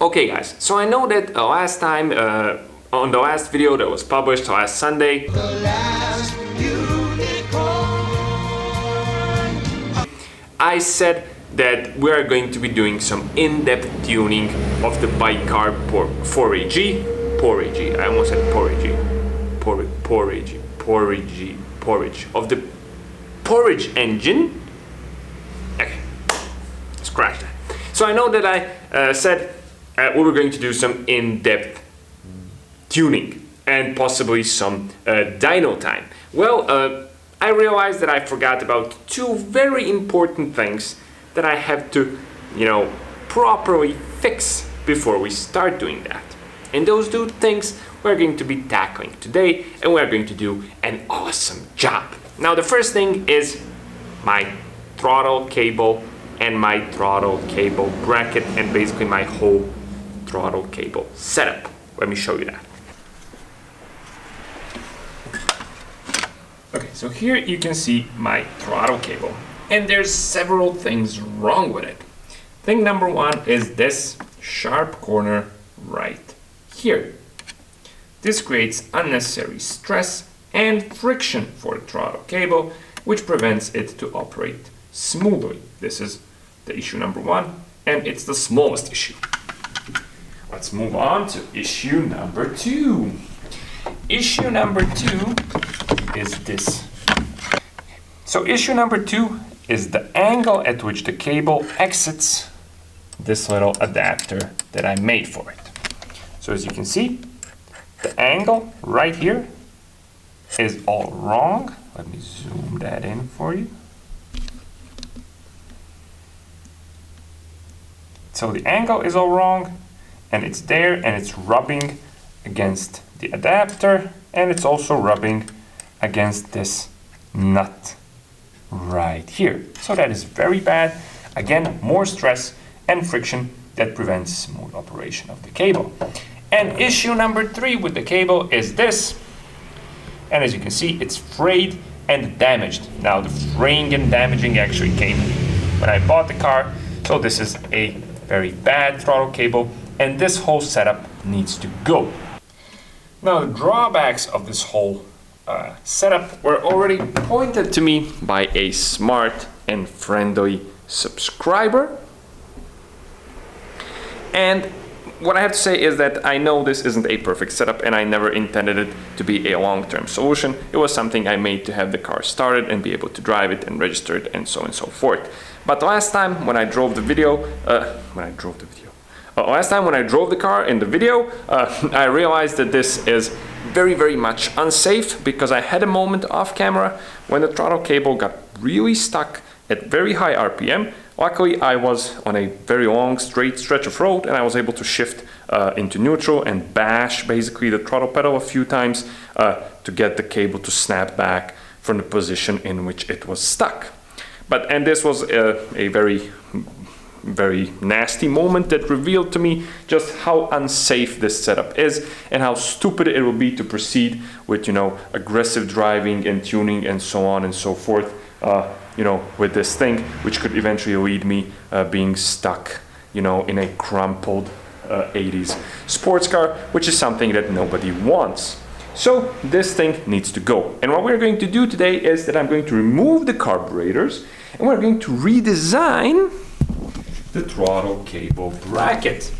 Okay guys, so I know that last time, on the last video that was published last Sunday, I said that we are going to be doing some in-depth tuning of the bike carb 4AG, I almost said porridge, of the porridge engine. Okay, scratch that. So I know that I said we were going to do some in-depth tuning and possibly some dyno time. Well, I realized that I forgot about two very important things that I have to, properly fix before we start doing that. And those two things we're going to be tackling today, and we're going to do an awesome job. Now, the first thing is my throttle cable and my throttle cable bracket, and basically my whole throttle cable setup. Let me show you that. Okay, so here you can see my throttle cable, and there's several things wrong with it. Thing number one is this sharp corner right here. This creates unnecessary stress and friction for the throttle cable, which prevents it to operate smoothly. This is the issue number one, and it's the smallest issue. Let's move on to issue number two. Issue number two is this. So issue number two is the angle at which the cable exits this little adapter that I made for it. So as you can see, the angle right here is all wrong. Let me zoom that in for you. So the angle is all wrong, and it's there, and it's rubbing against the adapter, and it's also rubbing against this nut right here. So that is very bad. Again, more stress and friction that prevents smooth operation of the cable. And issue number three with the cable is this. And as you can see, it's frayed and damaged. Now the fraying and damaging actually came when I bought the car. So this is a very bad throttle cable, and this whole setup needs to go. Now the drawbacks of this whole setup were already pointed to me by a smart and friendly subscriber. And what I have to say is that I know this isn't a perfect setup, and I never intended it to be a long-term solution. It was something I made to have the car started and be able to drive it and register it and so on and so forth. But last time when I drove the car in the video, I realized that this is very, very much unsafe, because I had a moment off camera when the throttle cable got really stuck at very high RPM. Luckily, I was on a very long straight stretch of road, and I was able to shift into neutral and bash basically the throttle pedal a few times to get the cable to snap back from the position in which it was stuck. And this was a very, very nasty moment that revealed to me just how unsafe this setup is, and how stupid it will be to proceed with, aggressive driving and tuning and so on and so forth, with this thing, which could eventually lead me being stuck, in a crumpled 80s sports car, which is something that nobody wants. So this thing needs to go. And what we're going to do today is that I'm going to remove the carburetors, and we're going to redesign the throttle cable bracket.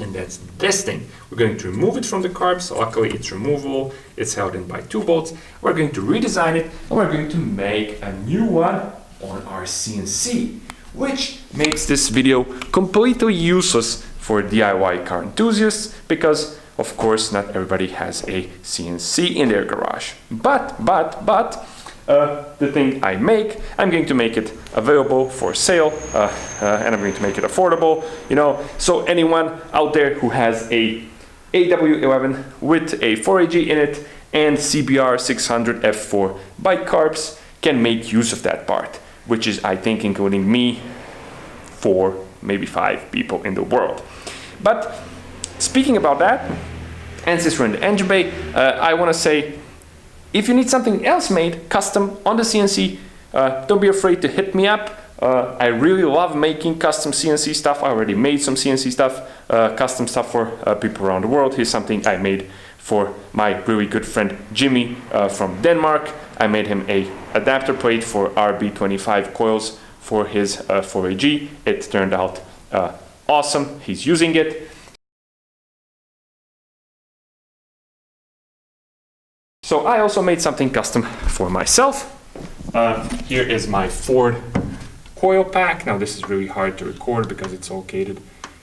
And that's this thing. We're going to remove it from the carbs. Luckily, it's removable. It's held in by 2 bolts. We're going to redesign it, and we're going to make a new one on our CNC, which makes this video completely useless for DIY car enthusiasts, because of course not everybody has a CNC in their garage. But the thing I'm going to make it available for sale, and I'm going to make it affordable, so anyone out there who has a AW11 with a 4AG in it and CBR 600 F4 bike carbs can make use of that part, which is, I think, including me, 4, maybe 5 people in the world. But speaking about that, and since we're in the engine bay, I want to say, if you need something else made custom on the CNC, don't be afraid to hit me up. I really love making custom CNC stuff. I already made some CNC stuff, custom stuff for people around the world. Here's something I made for my really good friend Jimmy from Denmark. I made him a adapter plate for RB25 coils for his 4AG. It turned out awesome. He's using it. So I also made something custom for myself. Here is my Ford coil pack. Now this is really hard to record because it's located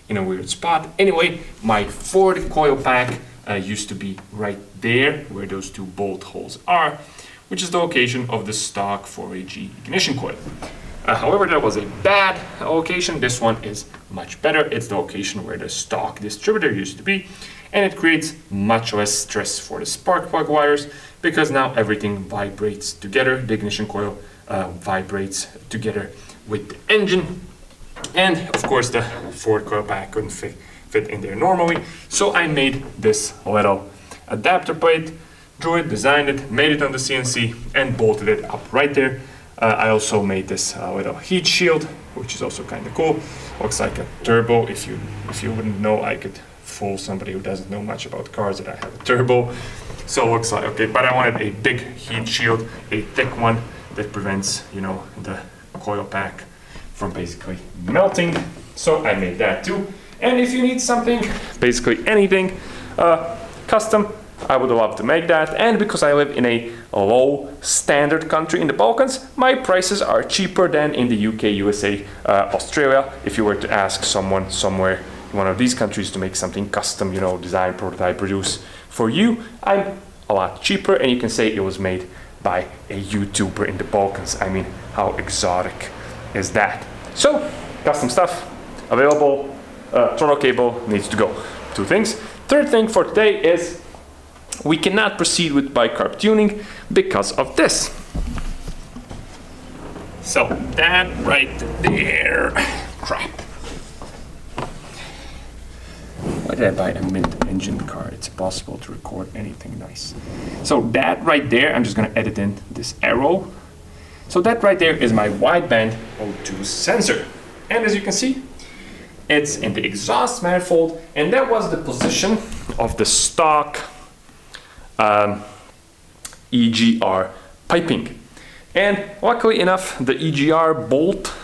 in a weird spot. Anyway, my Ford coil pack used to be right there where those two bolt holes are, which is the location of the stock 4AG ignition coil. However, that was a bad location. This one is much better. It's the location where the stock distributor used to be, and it creates much less stress for the spark plug wires because now everything vibrates together. The ignition coil vibrates together with the engine, and of course the Ford coil pack couldn't fit in there normally. So I made this little adapter plate, drew it, designed it, made it on the CNC, and bolted it up right there. I also made this little heat shield, which is also kind of cool. Looks like a turbo. If you wouldn't know, I could fool somebody who doesn't know much about cars that I have a turbo. So it looks like, okay, but I wanted a big heat shield, a thick one that prevents, you know, the coil pack from basically melting. So I made that too. And if you need something, basically anything custom, I would love to make that. And because I live in a low standard country in the Balkans, my prices are cheaper than in the UK, USA, Australia. If you were to ask someone somewhere in one of these countries to make something custom, you know, design, prototype, produce for you, I'm a lot cheaper, and you can say it was made by a YouTuber in the Balkans. I mean, how exotic is that? So, custom stuff available. Throttle cable needs to go. Two things. Third thing for today is we cannot proceed with bicarb tuning because of this. So that right there, crap. Why did I buy a mid-engine car? It's impossible to record anything nice. So that right there, I'm just gonna edit in this arrow. So that right there is my wideband O2 sensor. And as you can see, it's in the exhaust manifold, and that was the position of the stock EGR piping. And luckily enough, the EGR bolt,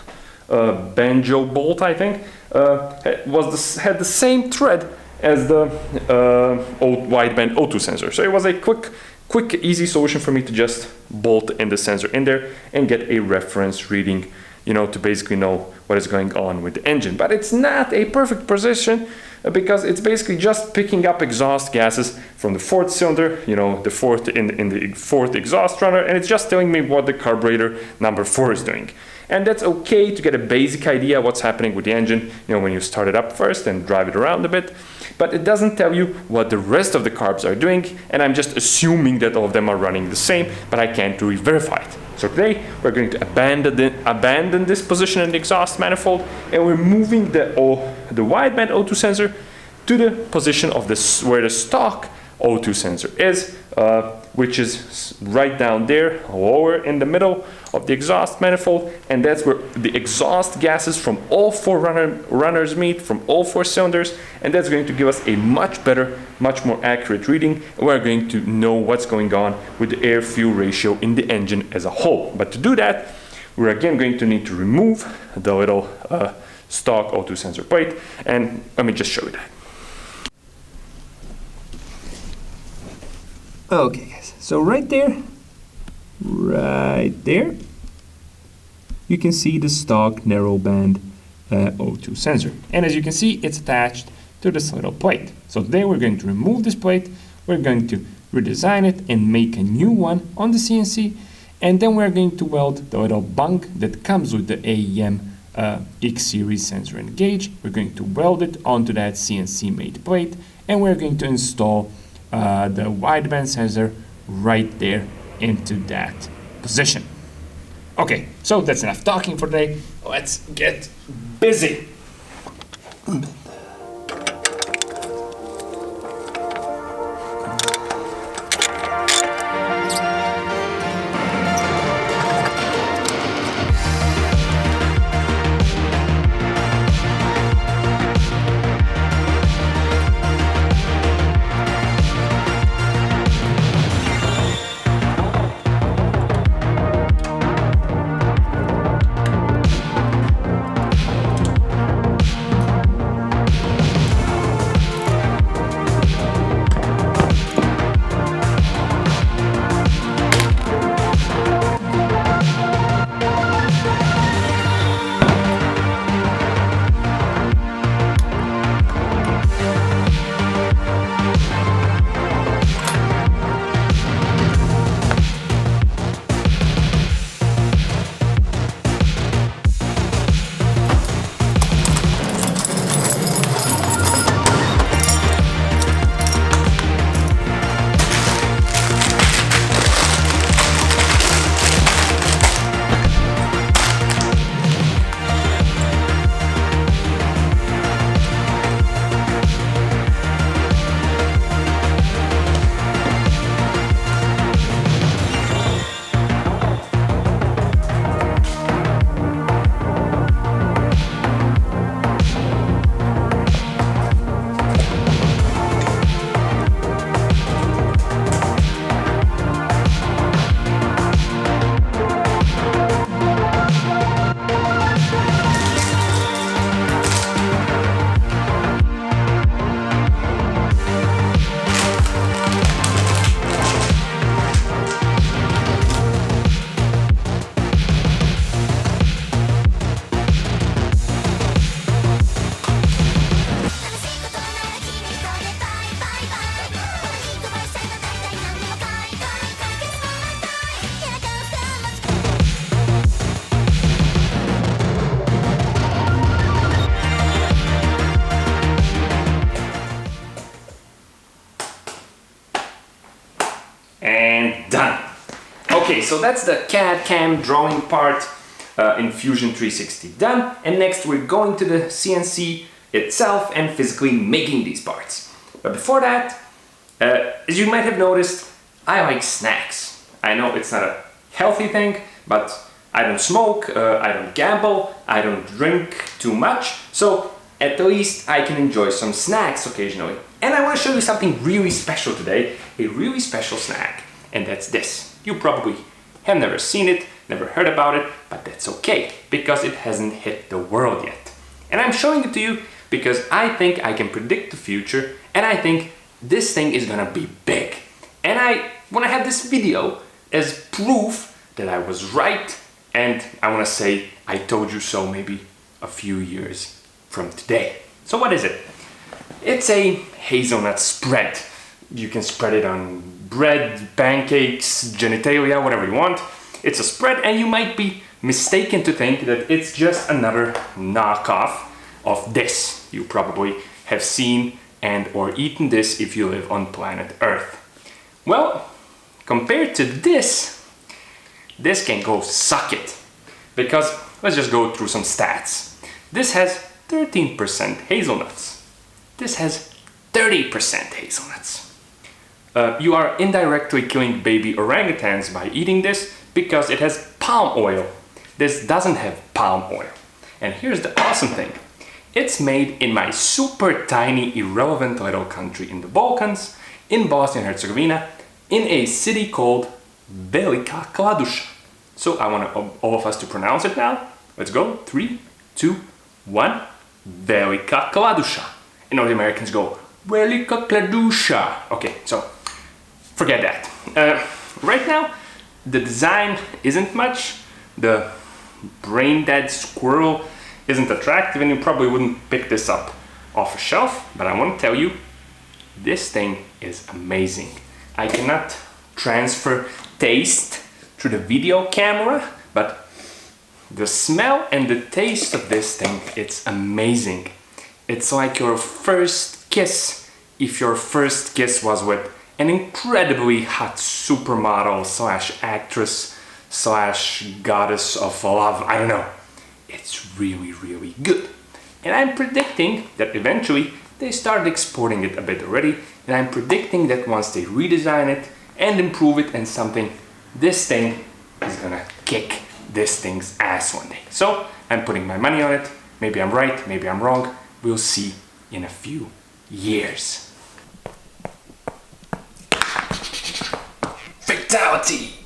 banjo bolt, I think, had the same thread as the wideband O2 sensor. So it was a quick, easy solution for me to just bolt in the sensor in there and get a reference reading, you know, to basically know what is going on with the engine. But it's not a perfect position because it's basically just picking up exhaust gases from the fourth cylinder, you know, the fourth in the fourth exhaust runner, and it's just telling me what the carburetor number 4 is doing. And that's okay to get a basic idea what's happening with the engine, you know, when you start it up first and drive it around a bit. But it doesn't tell you what the rest of the carbs are doing, and I'm just assuming that all of them are running the same, but I can't really verify it. So today we're going to abandon this position in the exhaust manifold, and we're moving the wideband O2 sensor to the position of this where the stock O2 sensor is, which is right down there, lower in the middle of the exhaust manifold, and that's where the exhaust gases from all 4 runners meet, from all 4 cylinders, and that's going to give us a much better, much more accurate reading. We're going to know what's going on with the air-fuel ratio in the engine as a whole. But to do that, we're again going to need to remove the little stock O2 sensor plate, and let me just show you that. Okay guys, so right there, you can see the stock narrowband O2 sensor. And as you can see, it's attached to this little plate. So today we're going to remove this plate, we're going to redesign it and make a new one on the CNC, and then we're going to weld the little bunk that comes with the AEM X series sensor and gauge. We're going to weld it onto that CNC made plate, and we're going to install the wideband sensor right there into that position. Okay, so that's enough talking for today. Let's get busy. Okay, so that's the CAD CAM drawing part in Fusion 360 done. And next we're going to the CNC itself and physically making these parts. But before that, as you might have noticed, I like snacks. I know it's not a healthy thing, but I don't smoke, I don't gamble, I don't drink too much, so at least I can enjoy some snacks occasionally. And I want to show you something really special today, a really special snack, and that's this. You probably have never seen it, never heard about it, but that's okay, because it hasn't hit the world yet. And I'm showing it to you because I think I can predict the future, and I think this thing is gonna be big. And I want to have this video as proof that I was right, and I want to say I told you so maybe a few years from today. So what is it? It's a hazelnut spread. You can spread it on bread, pancakes, genitalia, whatever you want. It's a spread, and you might be mistaken to think that it's just another knockoff of this. You probably have seen and or eaten this if you live on planet Earth. Well, compared to this can go suck it. Because let's just go through some stats. This has 13% hazelnuts. This has 30% hazelnuts. You are indirectly killing baby orangutans by eating this because it has palm oil. This doesn't have palm oil. And here's the awesome thing. It's made in my super tiny, irrelevant little country in the Balkans, in Bosnia and Herzegovina, in a city called Velika Kladuša. So I want all of us to pronounce it now. Let's go. 3, 2, 1. Velika Kladuša. And all the Americans go, Velika Kladuša. Okay, so forget that. Right now, the design isn't much. The brain dead squirrel isn't attractive, and you probably wouldn't pick this up off a shelf, but I want to tell you, this thing is amazing. I cannot transfer taste through the video camera, but the smell and the taste of this thing, it's amazing. It's like your first kiss, if your first kiss was with an incredibly hot supermodel slash actress slash goddess of love, I don't know. It's really, really good. And I'm predicting that eventually they start exporting it a bit already, and I'm predicting that once they redesign it and improve it and something, this thing is gonna kick this thing's ass one day. So I'm putting my money on it. Maybe I'm right, maybe I'm wrong. We'll see in a few years. Fatality!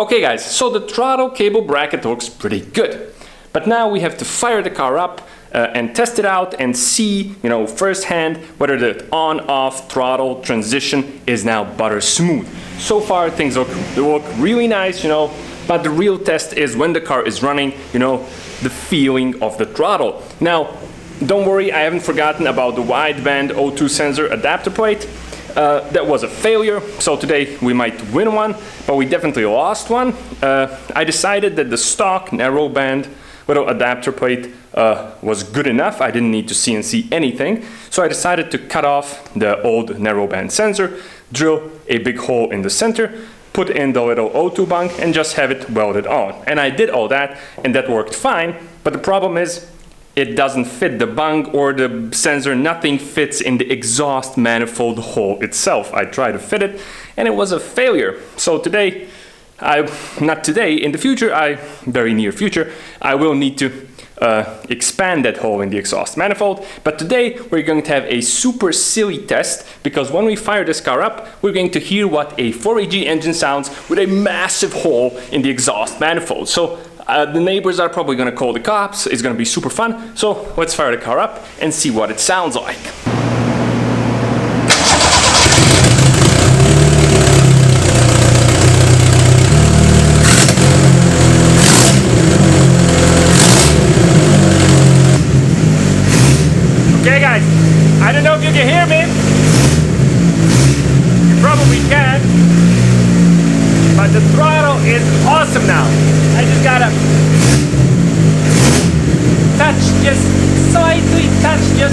Okay guys, so the throttle cable bracket looks pretty good. But now we have to fire the car up and test it out and see, firsthand whether the on-off throttle transition is now butter smooth. So far things look really nice, but the real test is when the car is running, the feeling of the throttle. Now, don't worry, I haven't forgotten about the wideband O2 sensor adapter plate. That was a failure, so today we might win one, but we definitely lost one. I decided that the stock narrowband little adapter plate was good enough. I didn't need to CNC anything, so I decided to cut off the old narrowband sensor, drill a big hole in the center, put in the little O2 bunk, and just have it welded on. And I did all that, and that worked fine, but the problem is it doesn't fit the bung or the sensor. Nothing fits in the exhaust manifold hole itself. I tried to fit it, and it was a failure. So today, not today, in the future, very near future, I will need to expand that hole in the exhaust manifold. But today we're going to have a super silly test, because when we fire this car up, we're going to hear what a 4AG engine sounds with a massive hole in the exhaust manifold. So the neighbors are probably going to call the cops. It's going to be super fun. So let's fire the car up and see what it sounds like. Okay guys, I don't know if you can hear me. You probably can. But the throttle is awesome now. I just gotta touch, just slightly touch, just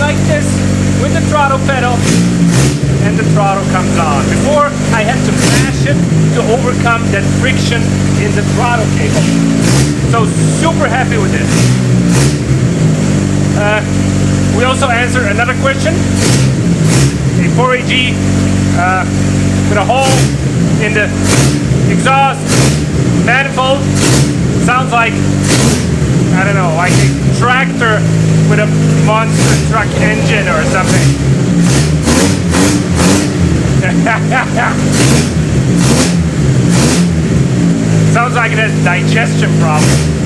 like this with the throttle pedal, and the throttle comes on. Before, I had to mash it to overcome that friction in the throttle cable. So super happy with this. We also answered another question. A 4AG with a hole in the exhaust manifold sounds like, I don't know, like a tractor with a monster truck engine or something. Sounds like it has a digestion problem.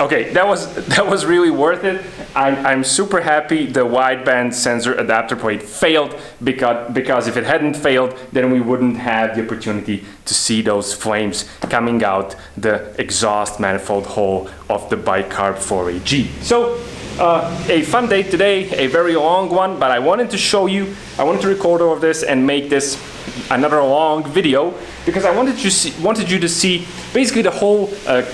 Okay, that was really worth it. I'm super happy the wideband sensor adapter plate failed, because if it hadn't failed, then we wouldn't have the opportunity to see those flames coming out the exhaust manifold hole of the bicarb 4AG. So a fun day today, a very long one, but I wanted to show you, I wanted to record all of this and make this another long video, because I wanted you to see basically the whole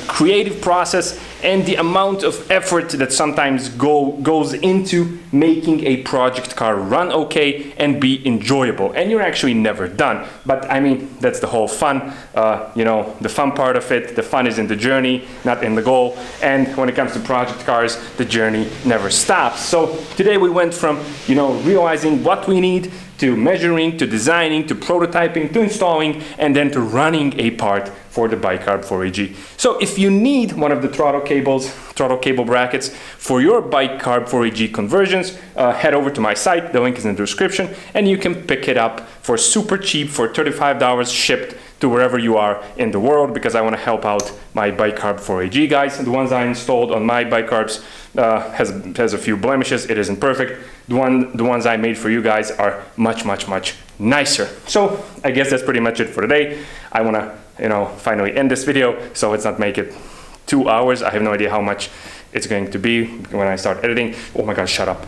creative process and the amount of effort that sometimes goes into making a project car run okay and be enjoyable. And you're actually never done. But I mean, that's the whole fun, the fun part of it. The fun is in the journey, not in the goal. And when it comes to project cars, the journey never stops. So today we went from, realizing what we need, to measuring, to designing, to prototyping, to installing, and then to running a part for the bicarb 4AG. So if you need one of the throttle cable brackets for your bicarb 4AG conversions, head over to my site, the link is in the description, and you can pick it up for super cheap, for $35 shipped to wherever you are in the world, because I want to help out my bicarb 4AG guys. The ones I installed on my bicarbs has a few blemishes. It isn't perfect. The ones I made for you guys are much nicer. So I guess that's pretty much it for today. I want to finally end this video, so let's not make it 2 hours. I have no idea how much it's going to be when I start editing. Oh my god, shut up.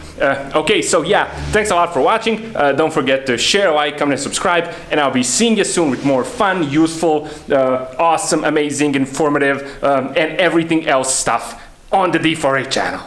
Okay, so yeah, thanks a lot for watching. Don't forget to share, like, comment, and subscribe, and I'll be seeing you soon with more fun, useful, awesome, amazing, informative, and everything else stuff on the D4A channel.